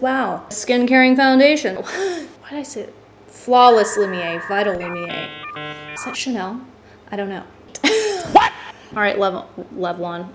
Wow, skin caring foundation. Why did I say it? Flawless Lumiere, Vital Lumiere. Is that Chanel? I don't know. What? All right, Revlon.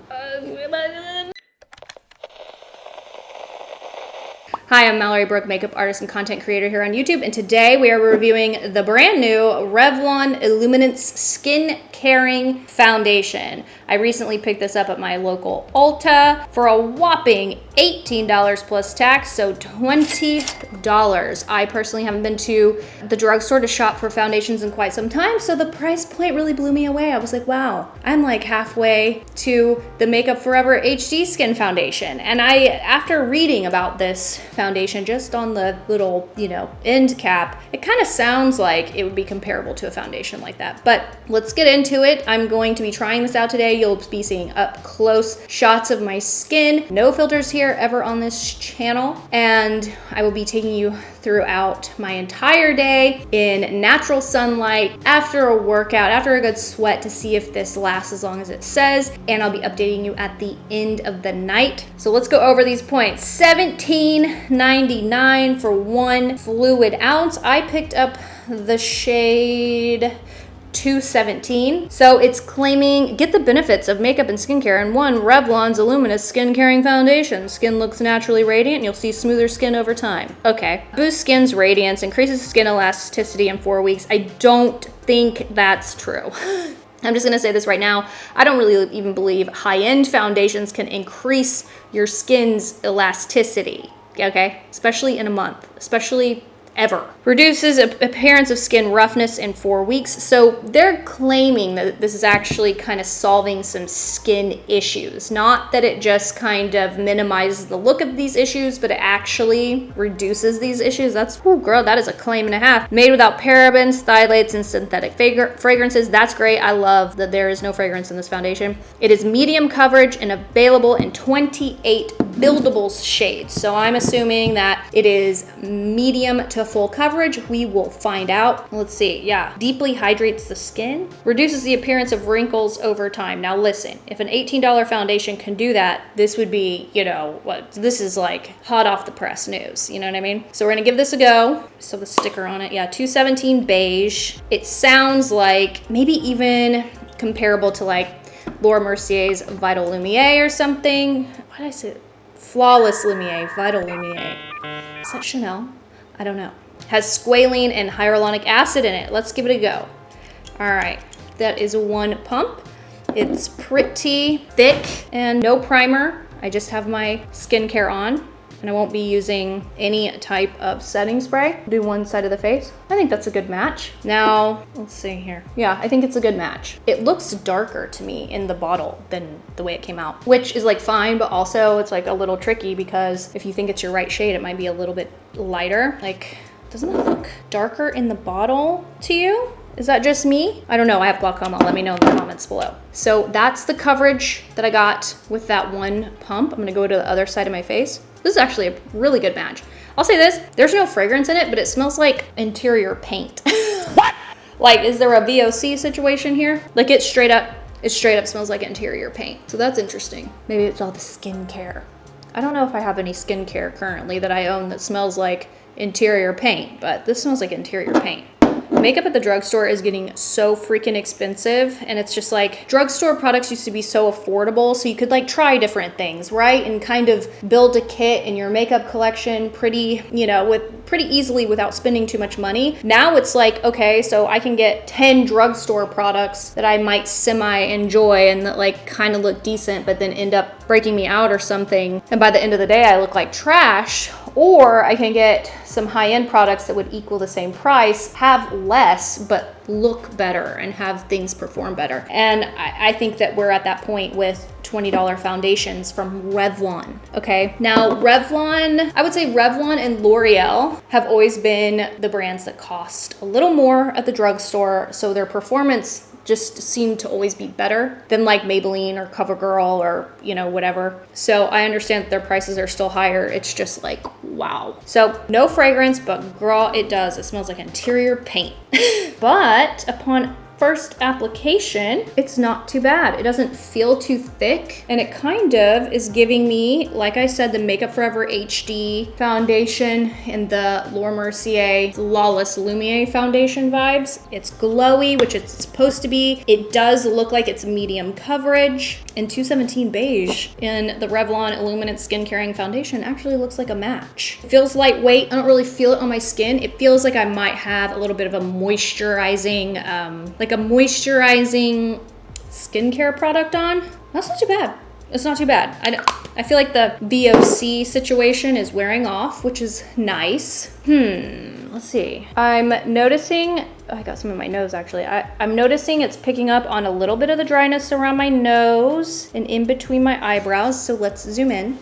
Hi, I'm Mallory Brooke, makeup artist and content creator here on YouTube, and today we are reviewing the brand new Revlon Illuminance Skin Caring Foundation. I recently picked this up at my local Ulta for a whopping $18 plus tax, so $20. I personally haven't been to the drugstore to shop for foundations in quite some time, so the price point really blew me away. I was like, wow, I'm like halfway to the Makeup Forever HD Skin Foundation. And after reading about this foundation just on the little, end cap, it kind of sounds like it would be comparable to a foundation like that. But let's get into it. I'm going to be trying this out today. You'll be seeing up close shots of my skin. No filters here ever on this channel. And I will be taking you throughout my entire day in natural sunlight after a workout, after a good sweat, to see if this lasts as long as it says. And I'll be updating you at the end of the night. So let's go over these points. $17.99 for 1 fluid ounce. I picked up the shade 217. So it's claiming, get the benefits of makeup and skincare in one Revlon's Illuminance Skin Caring Foundation. Skin looks naturally radiant and you'll see smoother skin over time. Okay. Boosts skin's radiance, increases skin elasticity in 4 weeks. I don't think that's true. I'm just gonna say this right now. I don't really even believe high-end foundations can increase your skin's elasticity, okay? Especially in a month, especially ever. Reduces appearance of skin roughness in 4 weeks. So they're claiming that this is actually kind of solving some skin issues. Not that it just kind of minimizes the look of these issues, but it actually reduces these issues. That's, oh girl, that is a claim and a half. Made without parabens, phthalates, and synthetic fragrances. That's great. I love that there is no fragrance in this foundation. It is medium coverage and available in 28 buildable shades. So I'm assuming that it is medium to full coverage. We will find out. Let's see. Yeah. Deeply hydrates the skin. Reduces the appearance of wrinkles over time. Now listen, if an $18 foundation can do that, this would be, this is like hot off the press news. You know what I mean? So we're going to give this a go. So the sticker on it. Yeah. 217 beige. It sounds like maybe even comparable to like Laura Mercier's Vital Lumiere or something. Why did I say it? Flawless Lumiere, Vital Lumiere. Is that Chanel? I don't know. Has squalene and hyaluronic acid in it. Let's give it a go. All right, that is 1 pump. It's pretty thick and no primer. I just have my skincare on and I won't be using any type of setting spray. Do one side of the face. I think that's a good match. Now, let's see here. Yeah, I think it's a good match. It looks darker to me in the bottle than the way it came out, which is like fine, but also it's like a little tricky because if you think it's your right shade, it might be a little bit lighter. Like, doesn't it look darker in the bottle to you? Is that just me? I don't know, I have glaucoma. Let me know in the comments below. So that's the coverage that I got with that 1 pump. I'm gonna go to the other side of my face. This is actually a really good match. I'll say this, there's no fragrance in it, but it smells like interior paint. What? Like, is there a VOC situation here? Like it straight up smells like interior paint. So that's interesting. Maybe it's all the skincare. I don't know if I have any skincare currently that I own that smells like interior paint, but this smells like interior paint. Makeup at the drugstore is getting so freaking expensive, and it's just like drugstore products used to be so affordable, so you could like try different things, right? And kind of build a kit in your makeup collection pretty easily without spending too much money. Now it's like, okay, so I can get 10 drugstore products that I might semi-enjoy and that like kind of look decent, but then end up breaking me out or something. And by the end of the day, I look like trash. Or I can get some high-end products that would equal the same price, have less, but look better and have things perform better. And I think that we're at that point with $20 foundations from Revlon, okay? Now, Revlon, I would say Revlon and L'Oreal have always been the brands that cost a little more at the drugstore, so their performance just seem to always be better than like Maybelline or CoverGirl or, whatever. So I understand that their prices are still higher. It's just like, wow. So no fragrance, but girl, it does. It smells like interior paint. But upon first application, it's not too bad. It doesn't feel too thick, and it kind of is giving me, like I said, the Makeup Forever HD foundation and the Laura Mercier Flawless Lumiere foundation vibes. It's glowy, which it's supposed to be. It does look like it's medium coverage, and 217 beige in the Revlon Illuminance Skin Caring Foundation actually looks like a match. It feels lightweight. I don't really feel it on my skin. It feels like I might have a little bit of a moisturizing, skincare product on. That's not too bad. It's not too bad. I feel like the VOC situation is wearing off, which is nice. Let's see. I'm noticing, I got some in my nose actually. I'm noticing it's picking up on a little bit of the dryness around my nose and in between my eyebrows. So let's zoom in.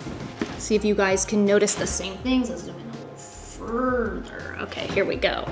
See if you guys can notice the same things. Let's zoom in a little further. Okay, here we go.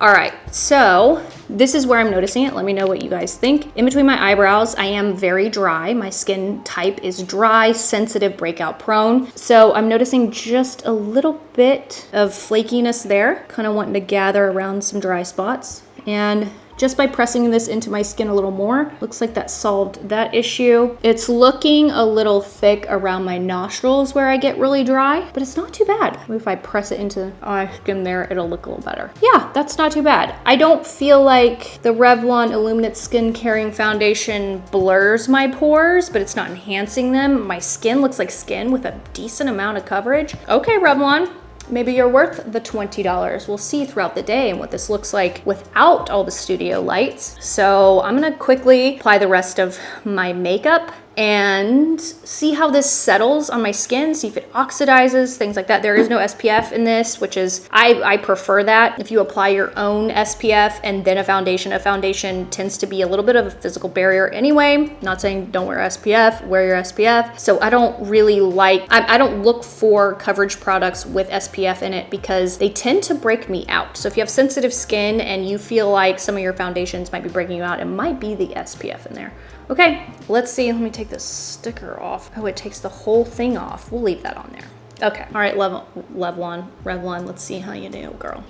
All right, so this is where I'm noticing it. Let me know what you guys think. In between my eyebrows, I am very dry. My skin type is dry, sensitive, breakout prone. So I'm noticing just a little bit of flakiness there, kind of wanting to gather around some dry spots. And just by pressing this into my skin a little more, looks like that solved that issue. It's looking a little thick around my nostrils where I get really dry, but it's not too bad. If I press it into my skin there, it'll look a little better. Yeah, that's not too bad. I don't feel like the Revlon Illuminate Skin Caring Foundation blurs my pores, but it's not enhancing them. My skin looks like skin with a decent amount of coverage. Okay, Revlon. Maybe you're worth the $20. We'll see throughout the day and what this looks like without all the studio lights. So I'm gonna quickly apply the rest of my makeup and see how this settles on my skin, see if it oxidizes, things like that. There is no SPF in this, which is, I prefer that. If you apply your own SPF and then a foundation tends to be a little bit of a physical barrier anyway. Not saying don't wear SPF, wear your SPF. So I don't really like, I don't look for coverage products with SPF in it because they tend to break me out. So if you have sensitive skin and you feel like some of your foundations might be breaking you out, it might be the SPF in there. Okay, let's see. Let me take this sticker off. Oh, it takes the whole thing off. We'll leave that on there. Okay. All right, Revlon, let's see how you do, girl.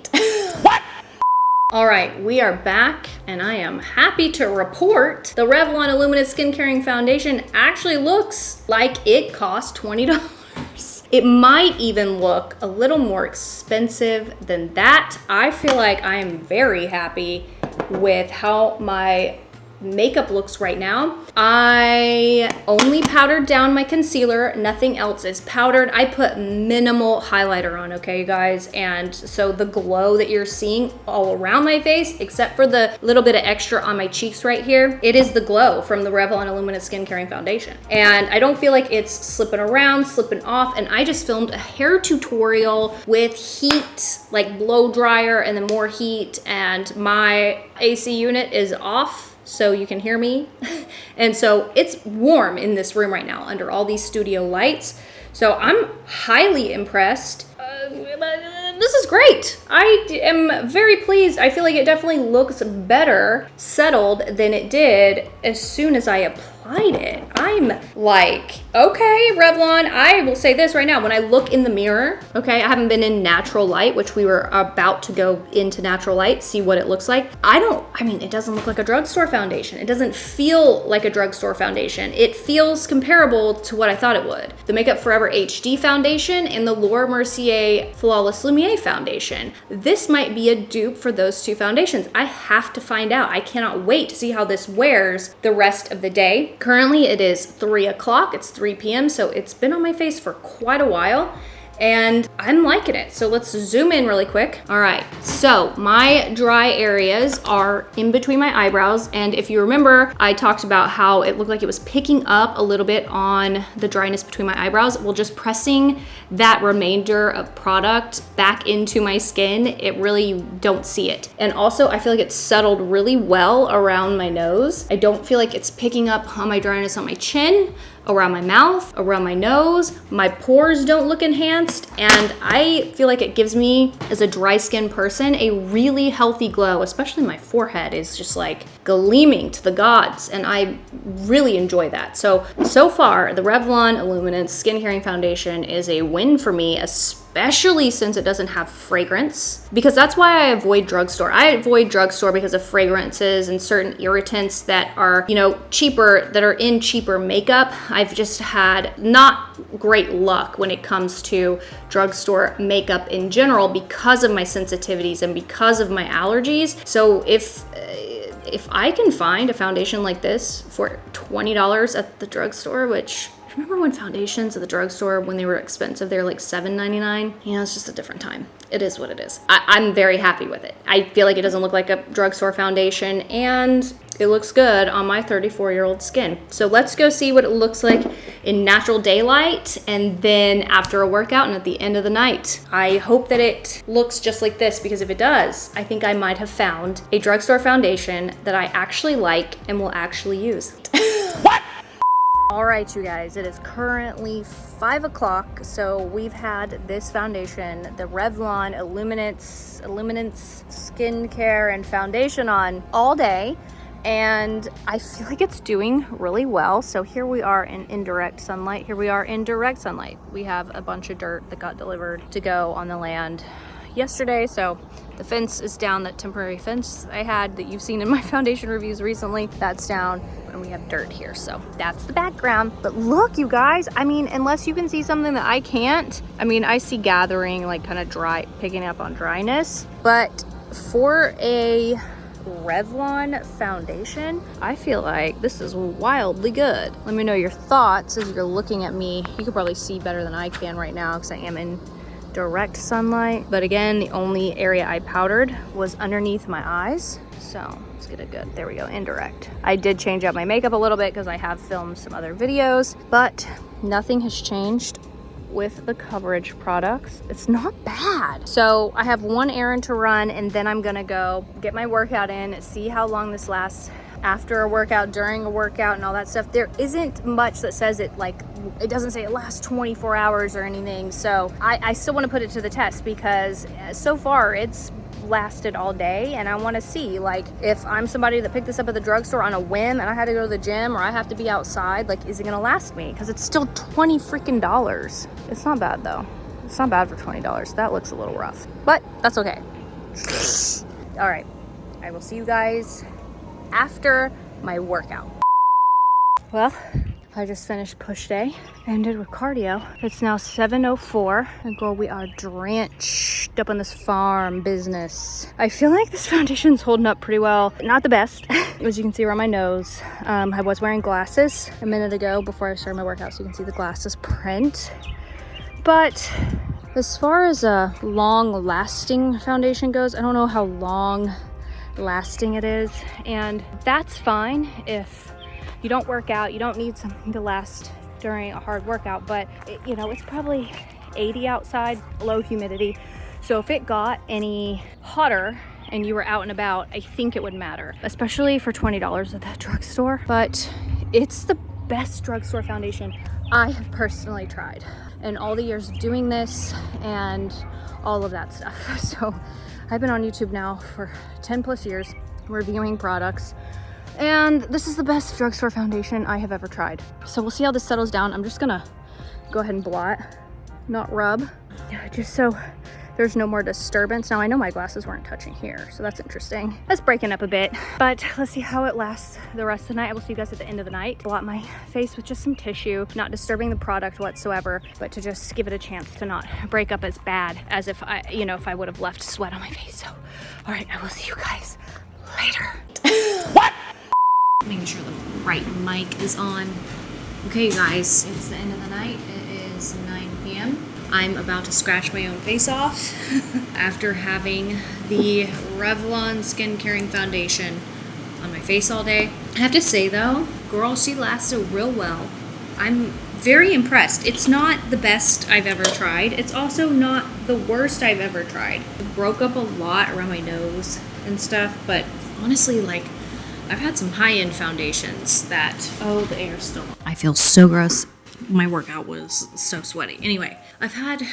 What? All right, we are back, and I am happy to report the Revlon Illuminate Skin Caring Foundation actually looks like it cost $20. It might even look a little more expensive than that. I feel like I am very happy with how my makeup looks right now. I only powdered down my concealer. Nothing else is powdered. I put minimal highlighter on, okay, you guys? And so the glow that you're seeing all around my face, except for the little bit of extra on my cheeks right here, it is the glow from the Revlon Illuminate Skin Caring Foundation. And I don't feel like it's slipping around, slipping off. And I just filmed a hair tutorial with heat, like blow dryer and then more heat. And my AC unit is off, so you can hear me. And so it's warm in this room right now under all these studio lights. So I'm highly impressed. This is great. I am very pleased. I feel like it definitely looks better settled than it did as soon as I applied it. I'm like, okay, Revlon, I will say this right now. When I look in the mirror, okay, I haven't been in natural light, which we were about to go into natural light, see what it looks like. It doesn't look like a drugstore foundation. It doesn't feel like a drugstore foundation. It feels comparable to what I thought it would. The Makeup Forever HD foundation and the Laura Mercier Flawless Lumiere foundation. This might be a dupe for those two foundations. I have to find out. I cannot wait to see how this wears the rest of the day. Currently it is 3 o'clock, it's 3 p.m. So it's been on my face for quite a while and I'm liking it. So let's zoom in really quick. All right, so my dry areas are in between my eyebrows. And if you remember, I talked about how it looked like it was picking up a little bit on the dryness between my eyebrows. Well, just pressing that remainder of product back into my skin, it really, you don't see it. And also I feel like it's settled really well around my nose. I don't feel like it's picking up on my dryness on my chin, around my mouth, around my nose. My pores don't look enhanced, and I feel like it gives me, as a dry skin person, a really healthy glow, especially my forehead is just like gleaming to the gods, and I really enjoy that. So far, the Revlon Illuminance Skin Caring Foundation is a win for me, especially especially since it doesn't have fragrance, because that's why I avoid drugstore. I avoid drugstore because of fragrances and certain irritants that are, you know, cheaper, that are in cheaper makeup. I've just had not great luck when it comes to drugstore makeup in general because of my sensitivities and because of my allergies. So if I can find a foundation like this for $20 at the drugstore, which, remember when foundations at the drugstore, when they were expensive, they were like $7.99? You know, it's just a different time. It is what it is. I'm very happy with it. I feel like it doesn't look like a drugstore foundation, and it looks good on my 34-year-old skin. So let's go see what it looks like in natural daylight, and then after a workout and at the end of the night. I hope that it looks just like this, because if it does, I think I might have found a drugstore foundation that I actually like and will actually use. What? All right, you guys, it is currently 5 o'clock. So we've had this foundation, the Revlon Illuminance skincare and foundation on all day. And I feel like it's doing really well. So here we are in indirect sunlight. Here we are in direct sunlight. We have a bunch of dirt that got delivered to go on the land yesterday. So the fence is down, that temporary fence I had that you've seen in my foundation reviews recently, that's down, and we have dirt here. So that's the background. But look, you guys, I mean, unless you can see something that I can't, I mean, I see gathering, like kind of dry, picking up on dryness. But for a Revlon foundation, I feel like this is wildly good. Let me know your thoughts as you're looking at me. You can probably see better than I can right now because I am in direct sunlight. But again, the only area I powdered was underneath my eyes. So let's get it good. There we go, indirect. I did change out my makeup a little bit because I have filmed some other videos, but nothing has changed with the coverage products. It's not bad. So I have one errand to run, and then I'm gonna go get my workout in, see how long this lasts after a workout, during a workout, and all that stuff. There isn't much that says it, like, it doesn't say it lasts 24 hours or anything. So I still want to put it to the test, because so far it's lasted all day, and I want to see, like, if I'm somebody that picked this up at the drugstore on a whim and I had to go to the gym or I have to be outside, like, is it gonna last me? Because it's still $20 freaking dollars. It's not bad though. It's not bad for $20. That looks a little rough, but that's okay. All right, I will see you guys after my workout. Well, I just finished push day, ended with cardio. It's now 7:04, and girl, we are drenched up on this farm business. I feel like this foundation's holding up pretty well. Not the best, as you can see around my nose. I was wearing glasses a minute ago before I started my workout, so you can see the glasses print. But as far as a long-lasting foundation goes, I don't know how long-lasting it is, and that's fine if you don't work out, you don't need something to last during a hard workout. But you know, it's probably 80 outside, low humidity. So if it got any hotter and you were out and about, I think it would matter, especially for $20 at that drugstore. But it's the best drugstore foundation I have personally tried in all the years of doing this and all of that stuff. So I've been on YouTube now for 10 plus years reviewing products, and this is the best drugstore foundation I have ever tried. So we'll see how this settles down. I'm just gonna go ahead and blot, not rub, just so there's no more disturbance. Now I know my glasses weren't touching here, so that's interesting. That's breaking up a bit, but let's see how it lasts the rest of the night. I will see you guys at the end of the night. Blot my face with just some tissue, not disturbing the product whatsoever, but to just give it a chance to not break up as bad as if I, you know, if I would have left sweat on my face. So, all right, I will see you guys later. What? Making sure the right mic is on. Okay, you guys, it's the end of the night. It is 9 p.m. I'm about to scratch my own face off after having the Revlon Skin Caring Foundation on my face all day. I have to say though, girl, she lasted real well. I'm very impressed. It's not the best I've ever tried. It's also not the worst I've ever tried. It broke up a lot around my nose and stuff, but honestly, like, I've had some high-end foundations that, oh, the air's still on. I feel so gross. My workout was so sweaty. Anyway, I've had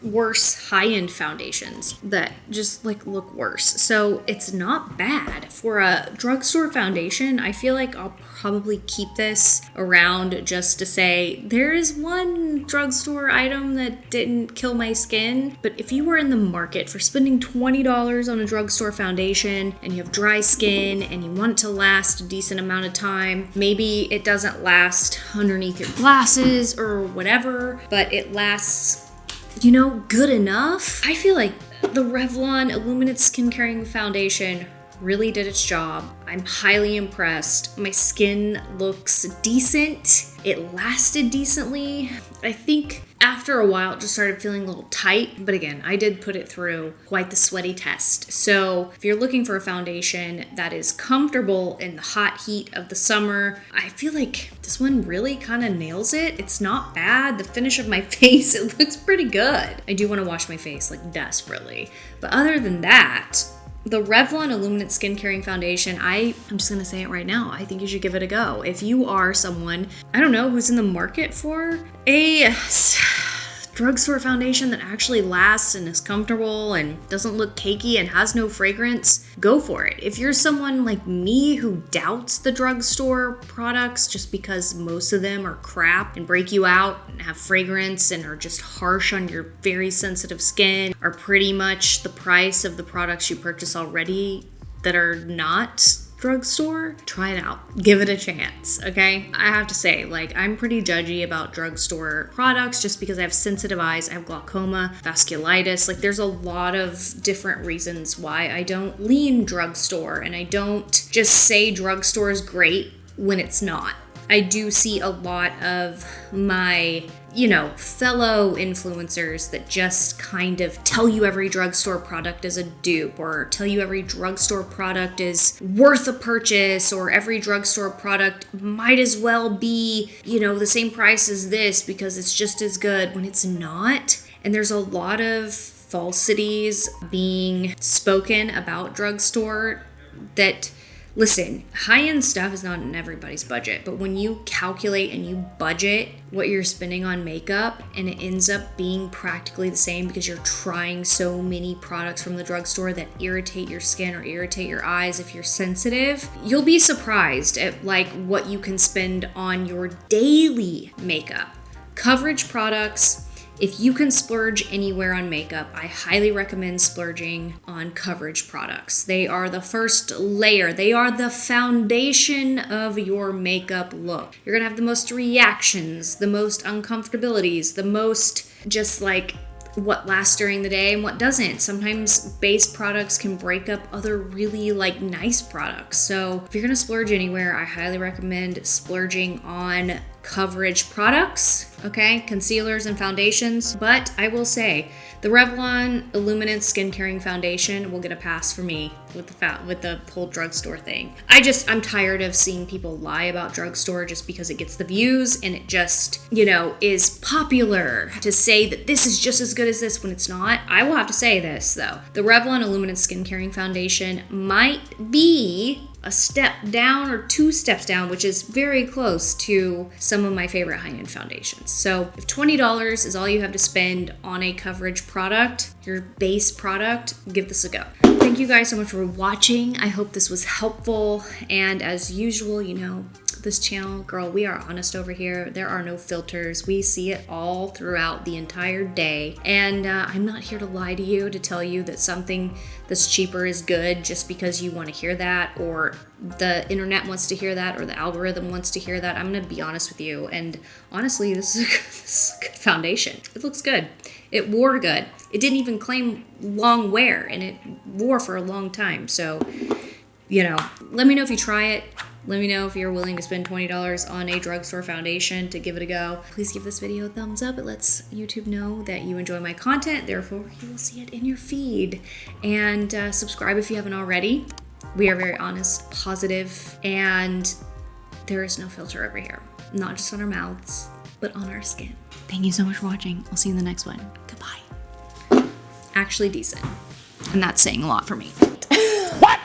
worse high-end foundations that just like look worse. So it's not bad for a drugstore foundation. I feel like I'll probably keep this around just to say there is one drugstore item that didn't kill my skin. But if you were in the market for spending $20 on a drugstore foundation and you have dry skin and you want it to last a decent amount of time, maybe it doesn't last underneath your glasses or whatever, but it lasts, you know, good enough. I feel like the Revlon Illuminance Skin Caring Foundation really did its job. I'm highly impressed. My skin looks decent. It lasted decently. I think after a while it just started feeling a little tight, but again, I did put it through quite the sweaty test. So if you're looking for a foundation that is comfortable in the hot heat of the summer, I feel like this one really kind of nails it. It's not bad. The finish of my face, it looks pretty good. I do want to wash my face like desperately. But other than that, the Revlon Illuminance Skin Caring Foundation, I'm just going to say it right now. I think you should give it a go. If you are someone, I don't know, who's in the market for a drugstore foundation that actually lasts and is comfortable and doesn't look cakey and has no fragrance, go for it. If you're someone like me who doubts the drugstore products just because most of them are crap and break you out and have fragrance and are just harsh on your very sensitive skin, are pretty much the price of the products you purchase already that are not drugstore, try it out. Give it a chance, okay? I have to say, like, I'm pretty judgy about drugstore products just because I have sensitive eyes, I have glaucoma, vasculitis. Like, there's a lot of different reasons why I don't lean drugstore, and I don't just say drugstore is great when it's not. I do see a lot of my, fellow influencers that just kind of tell you every drugstore product is a dupe, or tell you every drugstore product is worth a purchase, or every drugstore product might as well be, the same price as this because it's just as good, when it's not. And there's a lot of falsities being spoken about drugstore that, listen, high-end stuff is not in everybody's budget, but when you calculate and you budget what you're spending on makeup and it ends up being practically the same because you're trying so many products from the drugstore that irritate your skin or irritate your eyes if you're sensitive, you'll be surprised at what you can spend on your daily makeup. Coverage products. If you can splurge anywhere on makeup, I highly recommend splurging on coverage products. They are the first layer. They are the foundation of your makeup look. You're gonna have the most reactions, the most uncomfortabilities, the most just what lasts during the day and what doesn't. Sometimes base products can break up other really nice products. So if you're gonna splurge anywhere, I highly recommend splurging on coverage products, okay? Concealers and foundations. But I will say, the Revlon Illuminance Skin Caring Foundation will get a pass for me with the whole drugstore thing. I'm tired of seeing people lie about drugstore just because it gets the views and it just, is popular to say that this is just as good as this when it's not. I will have to say this though. The Revlon Illuminance Skin Caring Foundation might be a step down or 2 steps down, which is very close to some of my favorite high-end foundations. So if $20 is all you have to spend on a coverage product, your base product, give this a go. Thank you guys so much for watching. I hope this was helpful. And as usual, this channel, girl, we are honest over here. There are no filters. We see it all throughout the entire day. And I'm not here to lie to you, to tell you that something that's cheaper is good just because you want to hear that, or the internet wants to hear that, or the algorithm wants to hear that. I'm going to be honest with you. And honestly, this is a good foundation. It looks good. It wore good. It didn't even claim long wear, and it wore for a long time. So, let me know if you try it. Let me know if you're willing to spend $20 on a drugstore foundation to give it a go. Please give this video a thumbs up. It lets YouTube know that you enjoy my content. Therefore, you will see it in your feed. And subscribe if you haven't already. We are very honest, positive, and there is no filter over here. Not just on our mouths, but on our skin. Thank you so much for watching. I'll see you in the next one. Goodbye. Actually decent. And that's saying a lot for me. What?